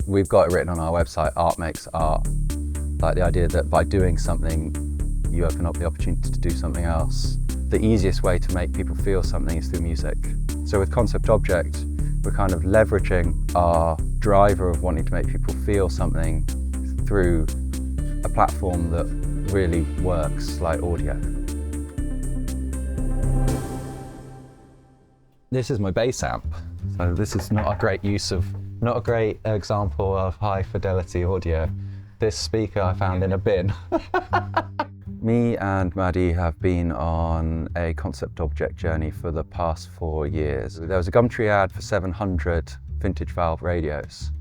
We've got it written on our website, art makes art. Like the idea that by doing something, you open up the opportunity to do something else. The easiest way to make people feel something is through music. So with Concept Object, we're kind of leveraging our driver of wanting to make people feel something through a platform that really works like audio. This is my bass amp. So this is not a great example of high fidelity audio. This speaker I found in a bin. Me and Maddie have been on a concept object journey for the past 4 years. There was a Gumtree ad for 700 vintage valve radios,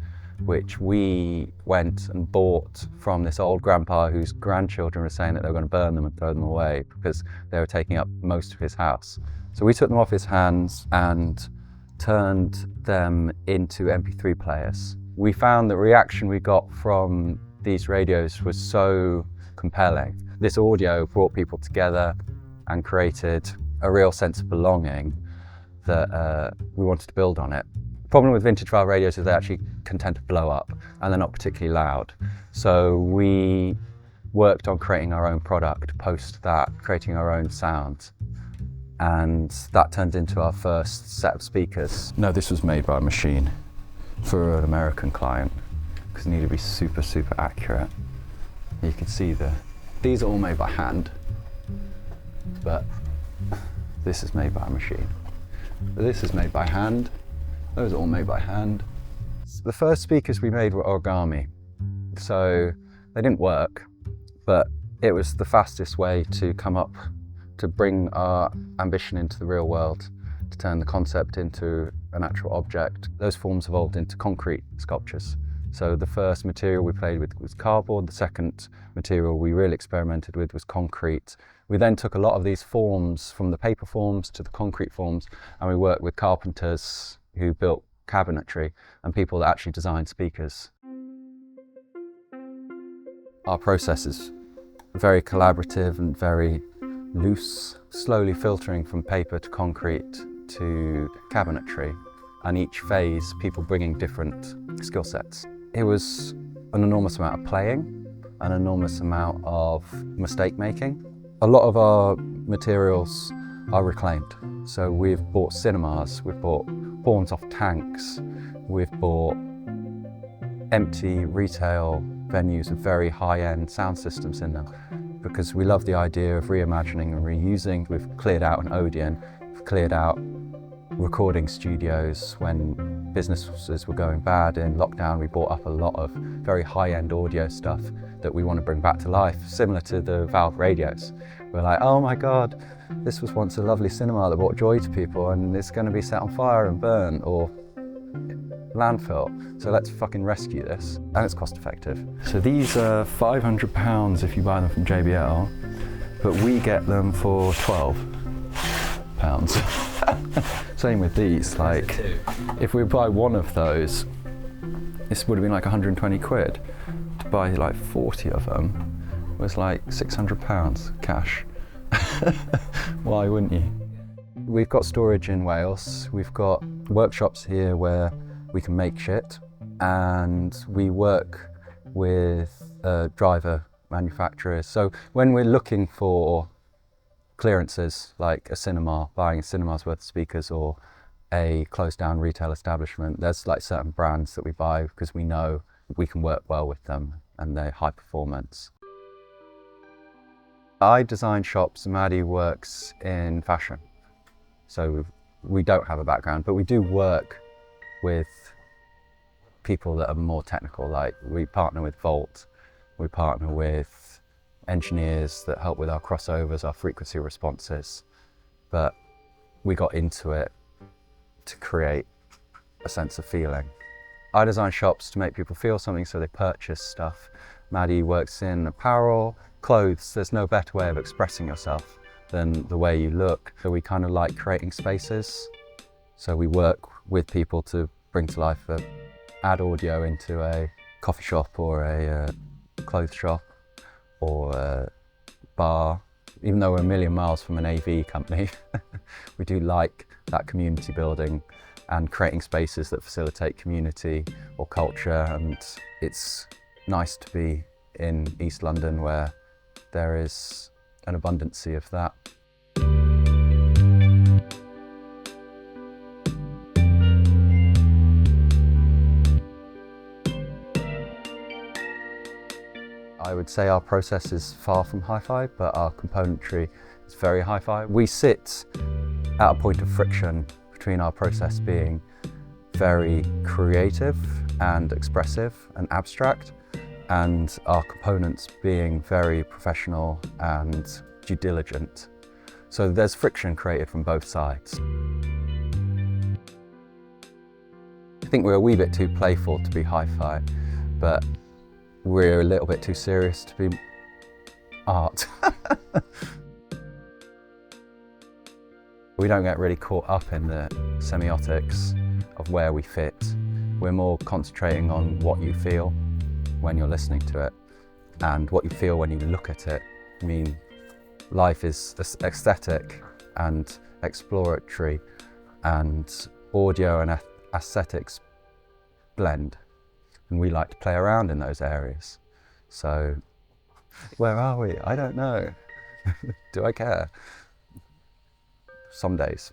which we went and bought from this old grandpa whose grandchildren were saying that they were going to burn them and throw them away because they were taking up most of his house. So we took them off his hands and turned them into MP3 players. We found the reaction we got from these radios was so compelling. This audio brought people together and created a real sense of belonging that we wanted to build on it. The problem with vintage valve radios is they actually can tend to blow up and they're not particularly loud. So we worked on creating our own product post that, creating our own sound. And that turned into our first set of speakers. No, this was made by a machine for an American client because it needed to be super, super accurate. You can see these are all made by hand, but this is made by a machine. This is made by hand. Those are all made by hand. The first speakers we made were origami. So they didn't work, but it was the fastest way to come up to bring our ambition into the real world, to turn the concept into an actual object. Those forms evolved into concrete sculptures. So the first material we played with was cardboard. The second material we really experimented with was concrete. We then took a lot of these forms, from the paper forms to the concrete forms, and we worked with carpenters who built cabinetry and people that actually designed speakers. Our process is very collaborative and very loose, slowly filtering from paper to concrete to cabinetry, and each phase people bringing different skill sets. It was an enormous amount of playing, an enormous amount of mistake making. A lot of our materials are reclaimed. So we've bought cinemas, we've bought horns off tanks, we've bought empty retail venues with very high-end sound systems in them, because we love the idea of reimagining and reusing. We've cleared out an Odeon, we've cleared out recording studios. When businesses were going bad in lockdown, we bought up a lot of very high-end audio stuff that we want to bring back to life, similar to the valve radios. We're like, oh my God, this was once a lovely cinema that brought joy to people and it's going to be set on fire and burn or landfill. So let's fucking rescue this. And it's cost effective. So these are £500 if you buy them from JBL, but we get them for £12. Same with these, like if we buy one of those, this would have been like 120 quid. To buy like 40 of them was like £600 cash. Why wouldn't you? We've got storage in Wales, we've got workshops here where we can make shit, and we work with driver manufacturers. So when we're looking for clearances, like a cinema, buying a cinema's worth of speakers, or a closed down retail establishment, there's like certain brands that we buy because we know we can work well with them and they're high performance. I design shops and Maddie works in fashion. So we don't have a background, but we do work with people that are more technical. Like we partner with Volt, we partner with engineers that help with our crossovers, our frequency responses, but we got into it to create a sense of feeling. I design shops to make people feel something, so they purchase stuff. Maddie works in apparel, clothes. There's no better way of expressing yourself than the way you look. So we kind of like creating spaces. So we work with people to bring to life add audio into a coffee shop or a clothes shop or a bar. Even though we're a million miles from an AV company, we do like that community building and creating spaces that facilitate community or culture. And it's nice to be in East London where there is an abundancy of that. I would say our process is far from hi-fi, but our componentry is very hi-fi. We sit at a point of friction between our process being very creative and expressive and abstract, and our components being very professional and due diligent. So there's friction created from both sides. I think we're a wee bit too playful to be hi-fi, but we're a little bit too serious to be art. We don't get really caught up in the semiotics of where we fit. We're more concentrating on what you feel when you're listening to it and what you feel when you look at it. I mean, life is aesthetic and exploratory, and audio and aesthetics blend. And we like to play around in those areas. So, where are we? I don't know. Do I care? Some days.